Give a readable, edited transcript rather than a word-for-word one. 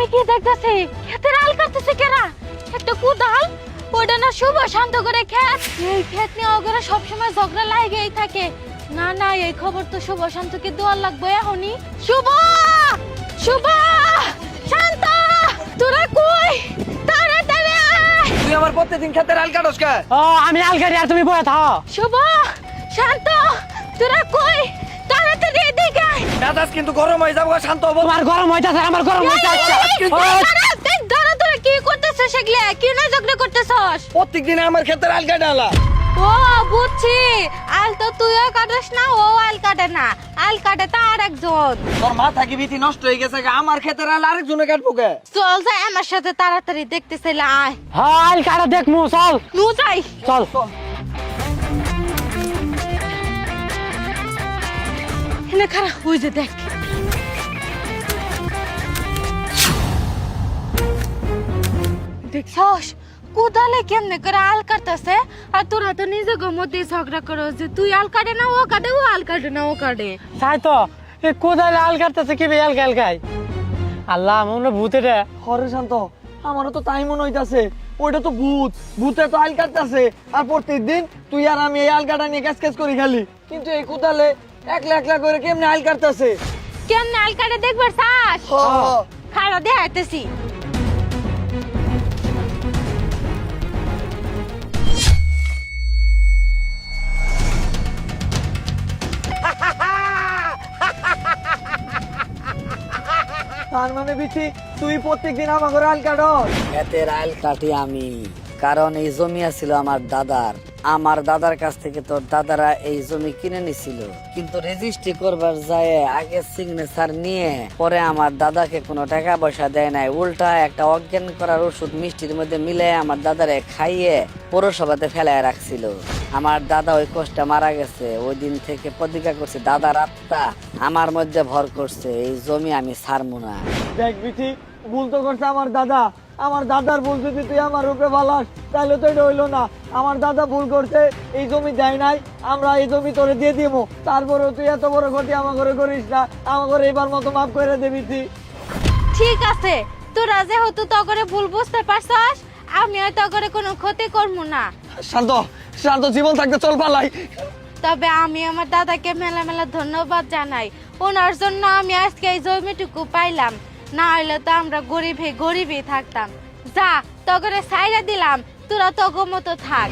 আমি কি দেখতেছি ক্ষেতের আল কাটতেছে কেরা একটা কুদাল ওটা না শুভ শান্ত করে ক্ষেত এই ক্ষেত নিয়ে ওগরে সবসময় ঝগড়া লাগেই থাকে না না এই খবর তো শুভ শান্তকে দেওয়ার লাগবে এখনই শুভ শুভ শান্ত তোরা কই তাড়াতাড়ি আয় তুই আমার প্রত্যেকদিন ক্ষেতের আল কাটস কে? ও আমি আলগাড়ি আর তুমি বয়ে থাও। শুভ শান্ত তোরা কই তাড়াতাড়ি এদিকে আয় মেজাজ কিন্তু গরম হয়ে যাবো, শান্ত হবো। তোমার গরম হইতাছে আমার গরম হইতাছে। কি করতেছিস সেগুলা কি না ঝগড়া করতেছস প্রত্যেকদিন আমার ক্ষেতের আল কাটে আলা। ও বুঝছি আল তো তুইও কাটস না ও আল কাটে না আল কাটে তার একজন তোর মাথা কি ভীতি নষ্ট হয়ে গেছে? আমার ক্ষেতের আল আরেকজনে কাটবো কে? চল যাই আমার সাথে তাড়াতাড়ি দেখতেছিলা আয় হাল কাটা দেখমু চল নু যাই চল। এনে খারাপ ওই যে দেখ দেখছস কোদালে কেমনে করে আল কাটতেছে আর তোরা তো নিজে মধ্যে ঝগড়া করো যে তুই আল কাটে না ও কাটে ও আল কাটে না ও কাটে তাই তো এ কোদালে আল কাটতেছে কি বেয়াল গাল গাই আল্লাহ মনে ভূতে রে। হরে শান্ত, আমারও তো তাই মনে হইতাছে ওইটা তো ভূত, ভূতে তো আল কাটতেছে। আর প্রত্যেকদিন তুই আর আমি এই আল কাটা নিয়ে ক্যাচ করি খালি, কিন্তু এই কোদালে একলা একলা করে কেমনে আল কাটতেছে? কেমনে আল কাটে দেখবার চাস খাড়া দেখাইতেছি তার মানে বিচি তুই প্রত্যেকদিন আমার ঘরে আল কাটস? ক্ষেতের আল কাটি আমি, কারণ এই জমি ছিল আমার দাদার কাছ থেকে তোর দাদারা এই জমি কিনে নিছিল, কিন্তু রেজিস্ট্রি করবার যায় আগে সিগনেচার নিয়ে পরে আমার দাদাকে কোনো টাকা পয়সা দেয় নাই, উল্টা একটা অজ্ঞান করার ওষুধ মিষ্টির মধ্যে মিলে আমার দাদারে খাইয়ে পৌরসভাতে ফেলায় রাখছিল। আমার দাদা ওই কষ্টে মারা গেছে। ওই দিন থেকে প্রতিজ্ঞা করছে, দাদার আত্মা আমার মধ্যে ভর করছে, এই জমি আমি ছাড়বো না। দেখ বিচি, ভুল তো করছে আমার দাদা। আমার দাদার ভুল যদি তুই আমার রূপে ভালাস তাহলে তো এটা হইলো না। আমার দাদা ভুল করছে, এই জমি দেয় নাই, আমরা এই জমি তোরে দিয়ে দিব। তারপরেও তুই এত বড় ক্ষতি আমার ঘরে করিস না, আমার ঘরে এবার মতো মাফ করে দেবি তুই। ঠিক আছে তোরা যেহেতু তগরে ভুল বুঝতে পারছস আমি আর তগরে কোনো ক্ষতি করবো না শান্ত, শান্ত, জীবন থাকতে চল পালাই। তবে আমি আমার দাদাকে মেলা মেলা ধন্যবাদ জানাই, ওনার জন্য আমি আজকে এই জমিটুকু পাইলাম, না হইলে তো আমরা গরিবই থাকতাম। যা তগরে সাইরা দিলাম, তোরা তগো মতো থাক।